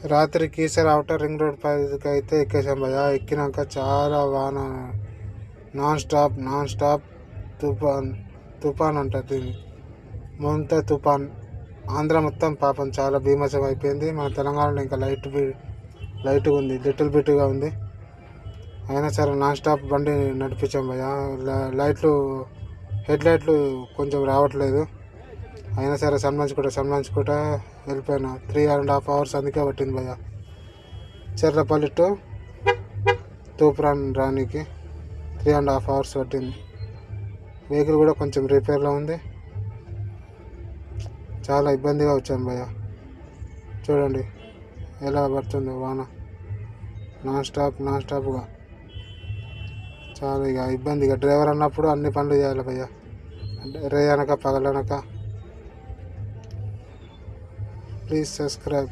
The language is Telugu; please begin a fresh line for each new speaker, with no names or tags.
రాత్రి కీసర అవుటర్ రింగ్ రోడ్ పైకి అయితే ఎక్కేసాం భయ్యా. ఎక్కినాక చాలా వాన, నాన్ స్టాప్ తుఫాన్ అంటారు దీన్ని, ముంత తుఫాన్. ఆంధ్ర మొత్తం పాపం చాలా బీభత్సం అయిపోయింది. మన తెలంగాణలో ఇంకా లైట్గా ఉంది, లిటిల్ బిట్గా ఉంది. అయినా సరే నాన్ స్టాప్ బండి నడిపించాం భయ్యా. హెడ్ లైట్లు కొంచెం రావట్లేదు. అయినా సరే సన్మానించుకుంటా వెళ్ళిపోయినా. 3.5 hours అందుకే పట్టింది భయ్యా. చెర్లపల్లి టు తూప్రాన్ రానికి 3.5 hours పట్టింది. వెహికల్ కూడా కొంచెం రిపేర్లో ఉంది. చాలా ఇబ్బందిగా వచ్చాను భయ్యా. చూడండి ఎలా పడుతుందో వాన, నాన్ స్టాప్గా. చాలా ఇక ఇబ్బందిగా. డ్రైవర్ అన్నప్పుడు అన్ని పనులు చేయాలి భయ్యా, రే అనక పగలనక. Please subscribe.